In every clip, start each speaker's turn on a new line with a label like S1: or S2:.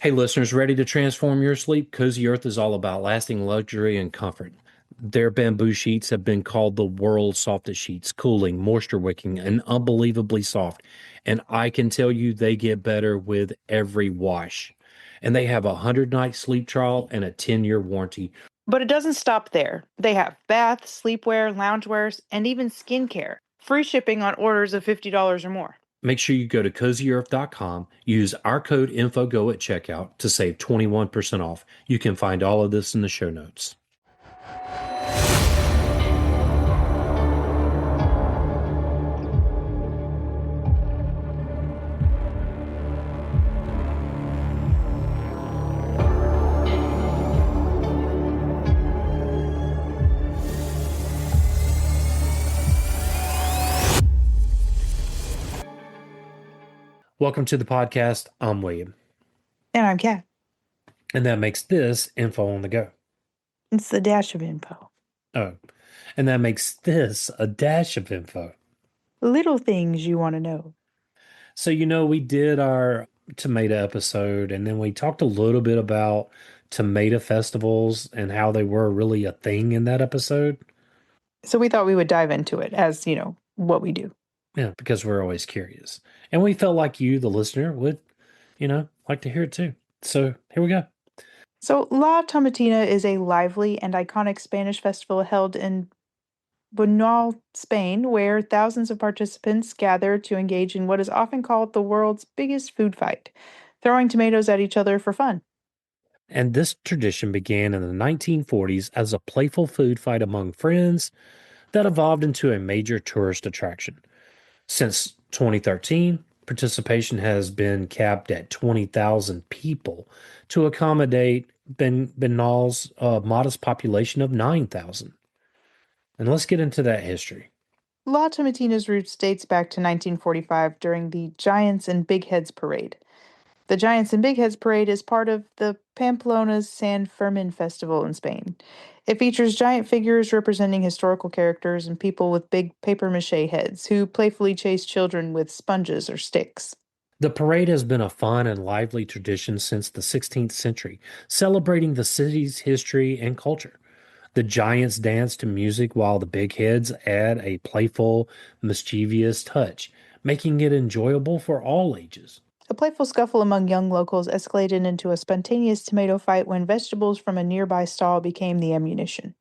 S1: Hey, listeners, ready to transform your sleep? Cozy Earth is all about lasting luxury and comfort. Their bamboo sheets have been called the world's softest sheets, cooling, moisture wicking, and unbelievably soft. And I can tell you they get better with every wash. And they have a 100-night sleep trial and a 10-year warranty.
S2: But it doesn't stop there. They have bath, sleepwear, loungewears, and even skincare. Free shipping on orders of $50 or more.
S1: Make sure you go to cozyearth.com, use our code INFOGO at checkout to save 21% off. You can find all of this in the show notes. Welcome to the podcast. I'm William.
S2: And I'm Kat.
S1: And that makes this Info on the Go.
S2: It's the dash of info.
S1: Oh, and that makes this a dash of info.
S2: Little things you want to know.
S1: So, we did our tomato episode, and then we talked a little bit about tomato festivals and how they were really a thing in that episode.
S2: So we thought we would dive into it as, what we do.
S1: Yeah, because we're always curious. And we felt like you, the listener, would, like to hear it too. So here we go.
S2: So La Tomatina is a lively and iconic Spanish festival held in Buñol, Spain, where thousands of participants gather to engage in what is often called the world's biggest food fight, throwing tomatoes at each other for fun.
S1: And this tradition began in the 1940s as a playful food fight among friends that evolved into a major tourist attraction. Since 2013, participation has been capped at 20,000 people to accommodate Benal's modest population of 9,000. And let's get into that history.
S2: La Tomatina's roots dates back to 1945 during the Giants and Big Heads Parade. The Giants and Big Heads Parade is part of the Pamplona's San Fermin Festival in Spain. It features giant figures representing historical characters and people with big papier-mâché heads who playfully chase children with sponges or sticks.
S1: The parade has been a fun and lively tradition since the 16th century, celebrating the city's history and culture. The giants dance to music while the big heads add a playful, mischievous touch, making it enjoyable for all ages.
S2: A playful scuffle among young locals escalated into a spontaneous tomato fight when vegetables from a nearby stall became the ammunition.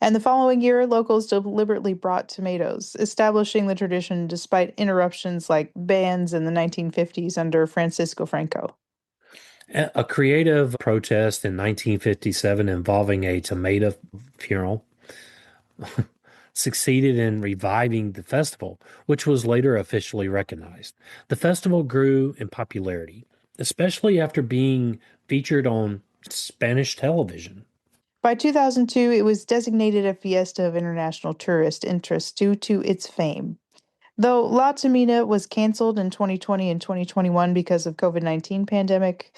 S2: And the following year, locals deliberately brought tomatoes, establishing the tradition despite interruptions like bans in the 1950s under Francisco Franco.
S1: A creative protest in 1957 involving a tomato funeral succeeded in reviving the festival, which was later officially recognized. The festival grew in popularity, especially after being featured on Spanish television.
S2: By 2002, it was designated a fiesta of international tourist interest due to its fame. Though La Tomina was canceled in 2020 and 2021 because of COVID-19 pandemic,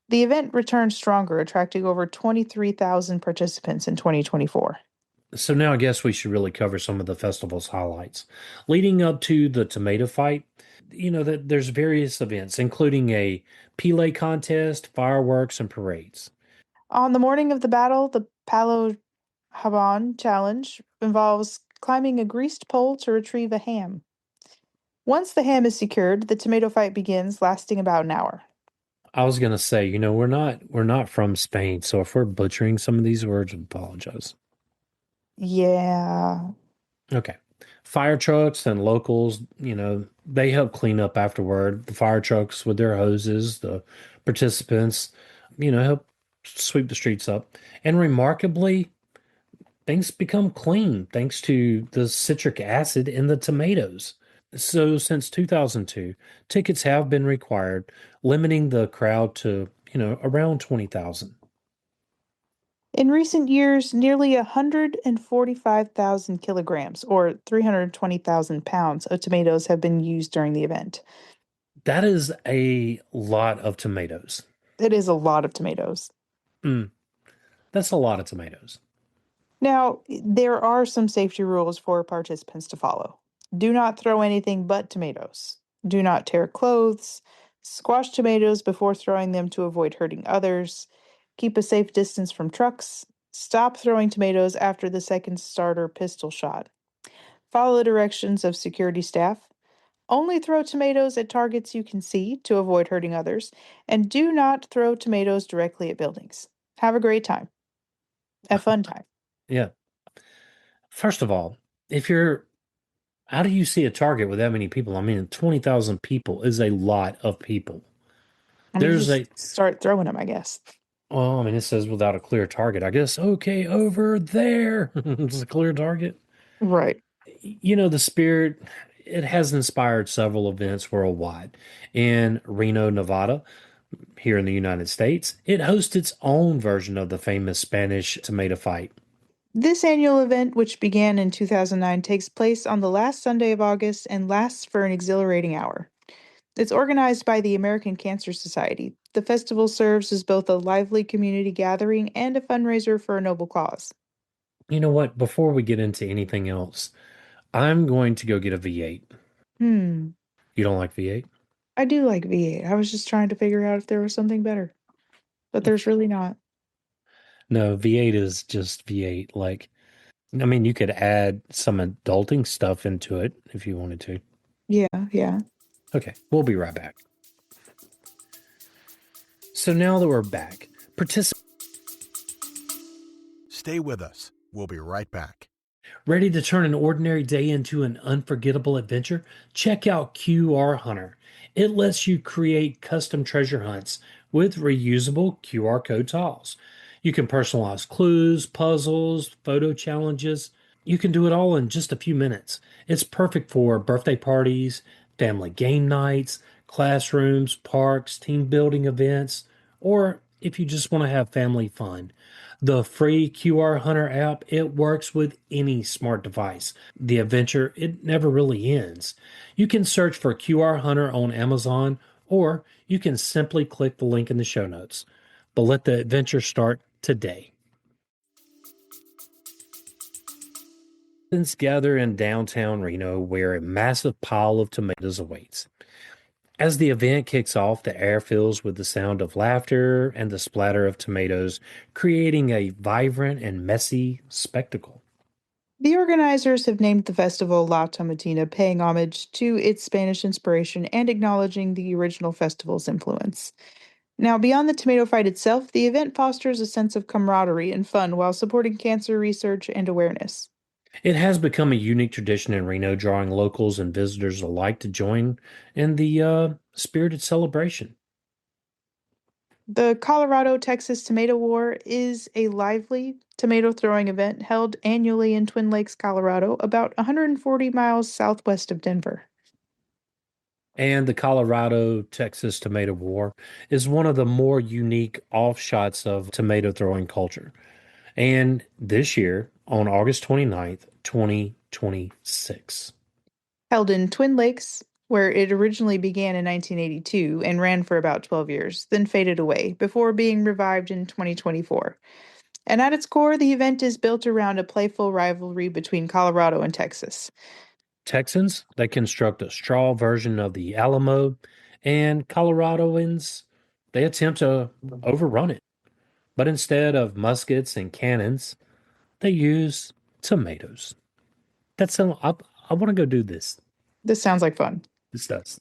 S2: the event returned stronger, attracting over 23,000 participants in 2024.
S1: So now I guess we should really cover some of the festival's highlights. Leading up to the tomato fight, that there's various events, including a Pele contest, fireworks, and parades.
S2: On the morning of the battle, the Palo Haban challenge involves climbing a greased pole to retrieve a ham. Once the ham is secured, the tomato fight begins, lasting about an hour.
S1: I was gonna say, we're not from Spain, so if we're butchering some of these words, I apologize.
S2: Yeah.
S1: Okay. Fire trucks and locals, they help clean up afterward. The fire trucks with their hoses, the participants, help sweep the streets up. And remarkably, things become clean thanks to the citric acid in the tomatoes. So since 2002, tickets have been required, limiting the crowd to, around 20,000.
S2: In recent years, nearly 145,000 kilograms, or 320,000 pounds, of tomatoes have been used during the event.
S1: That is a lot of tomatoes.
S2: It is a lot of tomatoes.
S1: That's a lot of tomatoes.
S2: Now, there are some safety rules for participants to follow. Do not throw anything but tomatoes. Do not tear clothes. Squash tomatoes before throwing them to avoid hurting others. Keep a safe distance from trucks. Stop throwing tomatoes after the second starter pistol shot. Follow the directions of security staff. Only throw tomatoes at targets you can see to avoid hurting others. And do not throw tomatoes directly at buildings. Have a great time. A fun time.
S1: Yeah. First of all, if you're, how do you see a target with that many people? I mean, 20,000 people is a lot of people.
S2: And you
S1: There's
S2: just
S1: a,
S2: start throwing them, I guess.
S1: well, I mean, it says without a clear target. I guess, okay, over there. It's a clear target.
S2: Right.
S1: The spirit, it has inspired several events worldwide. In Reno, Nevada, here in the United States, it hosts its own version of the famous Spanish tomato fight.
S2: This annual event, which began in 2009, takes place on the last Sunday of August and lasts for an exhilarating hour. It's organized by the American Cancer Society. The festival serves as both a lively community gathering and a fundraiser for a noble cause.
S1: You know what? Before we get into anything else, I'm going to go get a V8.
S2: Hmm,
S1: You don't like V8?
S2: I do like V8. I was just trying to figure out if there was something better, but there's really not.
S1: No, V8 is just V8. Like, I mean, you could add some adulting stuff into it if you wanted to.
S2: Yeah, yeah.
S1: Okay, we'll be right back. So now that we're back, participate.
S3: Stay with us. We'll be right back.
S1: Ready to turn an ordinary day into an unforgettable adventure? Check out QR Hunter. It lets you create custom treasure hunts with reusable QR code tiles. You can personalize clues, puzzles, photo challenges. You can do it all in just a few minutes. It's perfect for birthday parties, family game nights, classrooms, parks, team building events, or if you just want to have family fun. The free QR Hunter app, it works with any smart device. The adventure, it never really ends. You can search for QR Hunter on Amazon, or you can simply click the link in the show notes. But let the adventure start today. Citizens gather in downtown Reno where a massive pile of tomatoes awaits. As the event kicks off, the air fills with the sound of laughter and the splatter of tomatoes, creating a vibrant and messy spectacle.
S2: The organizers have named the festival La Tomatina, paying homage to its Spanish inspiration and acknowledging the original festival's influence. Now, beyond the tomato fight itself, the event fosters a sense of camaraderie and fun while supporting cancer research and awareness.
S1: It has become a unique tradition in Reno, drawing locals and visitors alike to join in the spirited celebration.
S2: The Colorado Texas Tomato War is a lively tomato throwing event held annually in Twin Lakes, Colorado, about 140 miles southwest of Denver.
S1: And the Colorado Texas Tomato War is one of the more unique offshots of tomato throwing culture. And this year, on August 29th, 2026.
S2: Held in Twin Lakes, where it originally began in 1982 and ran for about 12 years, then faded away before being revived in 2024. And at its core, the event is built around a playful rivalry between Colorado and Texas.
S1: Texans, they construct a straw version of the Alamo, and Coloradoans, they attempt to overrun it. But instead of muskets and cannons, they use tomatoes. I want to go do this.
S2: This sounds like fun.
S1: This does.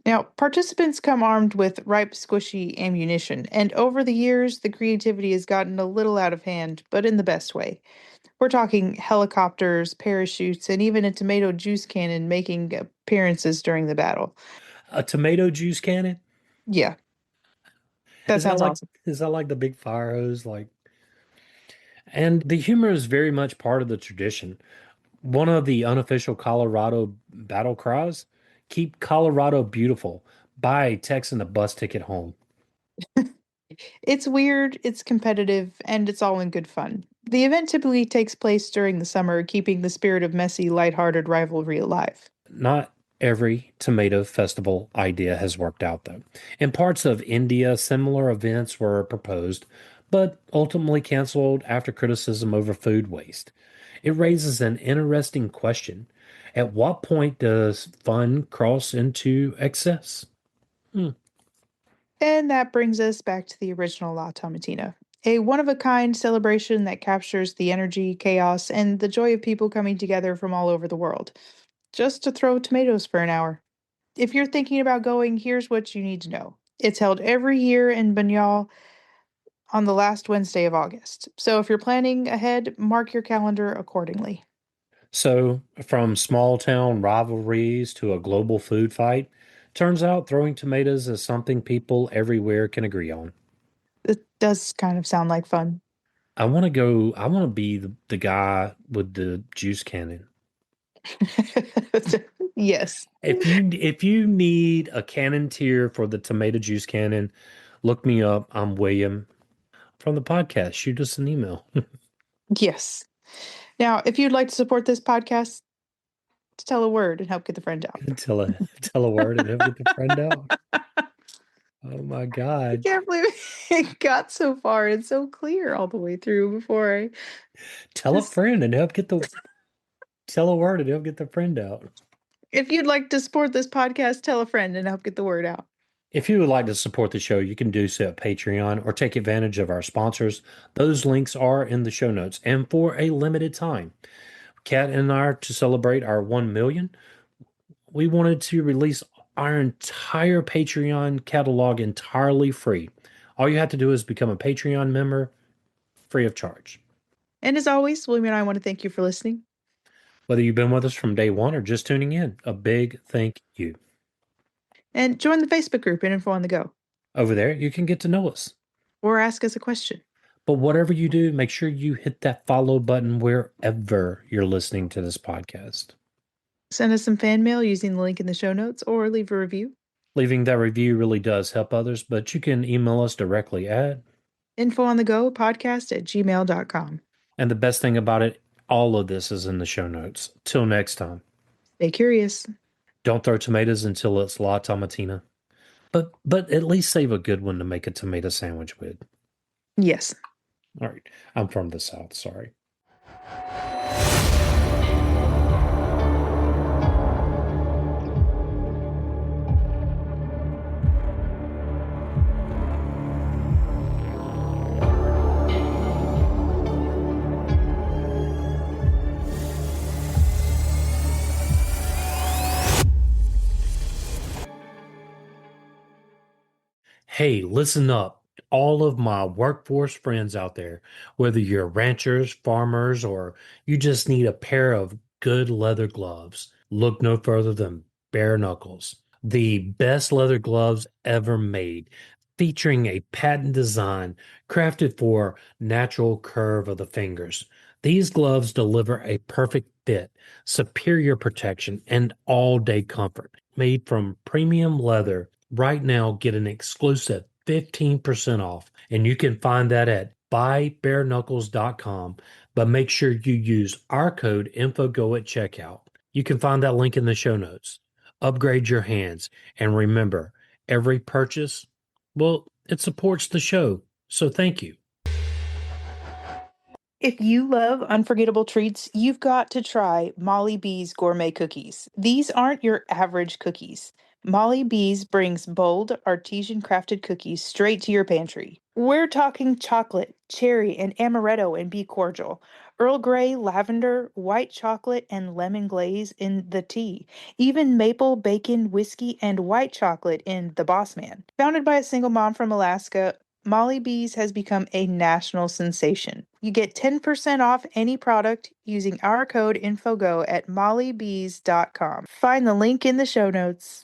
S2: Now, participants come armed with ripe, squishy ammunition, and over the years, the creativity has gotten a little out of hand, but in the best way. We're talking helicopters, parachutes, and even a tomato juice cannon making appearances during the battle.
S1: A tomato juice cannon?
S2: Yeah, that
S1: Is that
S2: sounds
S1: like
S2: awesome.
S1: is that like the big fire hose? Like, and the humor is very much part of the tradition. One of the unofficial Colorado battle cries, keep Colorado beautiful. Buy Texan a bus ticket home.
S2: It's weird, it's competitive, and it's all in good fun. The event typically takes place during the summer, keeping the spirit of messy, lighthearted rivalry alive.
S1: Not every tomato festival idea has worked out, though. In parts of India, similar events were proposed, but ultimately canceled after criticism over food waste. It raises an interesting question. At what point does fun cross into excess? Hmm.
S2: And that brings us back to the original La Tomatina, a one-of-a-kind celebration that captures the energy, chaos, and the joy of people coming together from all over the world, just to throw tomatoes for an hour. If you're thinking about going, here's what you need to know. It's held every year in Banyal on the last Wednesday of August. So if you're planning ahead, mark your calendar accordingly.
S1: So, from small town rivalries to a global food fight, turns out throwing tomatoes is something people everywhere can agree on.
S2: It does kind of sound like fun.
S1: I want to be the guy with the juice cannon.
S2: Yes.
S1: If you need a cannon tier for the tomato juice cannon, look me up. I'm William from the podcast. Shoot us an email.
S2: Yes. Now, if you'd like to support this podcast, tell a word and help get the friend out.
S1: Tell a word and help get the friend out. Oh my
S2: I
S1: God.
S2: can't believe it got so far and so clear all the way through before I
S1: Tell a
S2: just.
S1: friend and help get the tell a word and help get the friend out.
S2: If you'd like to support this podcast, tell a friend and help get the word out.
S1: If you would like to support the show, you can do so at Patreon or take advantage of our sponsors. Those links are in the show notes. And for a limited time, Kat and I are to celebrate our 1 million. We wanted to release our entire Patreon catalog entirely free. All you have to do is become a Patreon member free of charge.
S2: And as always, William and I want to thank you for listening.
S1: Whether you've been with us from day one or just tuning in, a big thank you.
S2: And join the Facebook group Info on the Go
S1: Over there, you can get to know us.
S2: or ask us a question.
S1: But whatever you do, make sure you hit that follow button wherever you're listening to this podcast.
S2: Send us some fan mail using the link in the show notes or leave a review.
S1: Leaving that review really does help others, but you can email us directly at.
S2: infoonthegopodcast@gmail.com.
S1: And the best thing about it, all of this is in the show notes. Till next time,
S2: Stay curious.
S1: don't throw tomatoes until it's La Tomatina. But at least save a good one to make a tomato sandwich with.
S2: Yes.
S1: All right. I'm from the South, sorry. Hey, listen up, all of my workforce friends out there, whether you're ranchers, farmers, or you just need a pair of good leather gloves, look no further than Bare Knuckles, the best leather gloves ever made, featuring a patent design crafted for natural curve of the fingers. These gloves deliver a perfect fit, superior protection, and all-day comfort. Made from premium leather, right now get an exclusive 15% off, and you can find that at buybareknuckles.com. But make sure you use our code INFOGO at checkout. You can find that link in the show notes. Upgrade your hands, and remember, every purchase, well, it supports the show. So thank you.
S2: If you love unforgettable treats, you've got to try Molly B's gourmet cookies. These aren't your average cookies. Molly B's brings bold, artisan crafted cookies straight to your pantry. We're talking chocolate, cherry, and amaretto and be cordial. Earl Grey, lavender, white chocolate, and lemon glaze in the tea. Even maple, bacon, whiskey, and white chocolate in the Boss Man. Founded by a single mom from Alaska, Molly Bees has become a national sensation. You get 10% off any product using our code INFOGO at mollybees.com. Find the link in the show notes.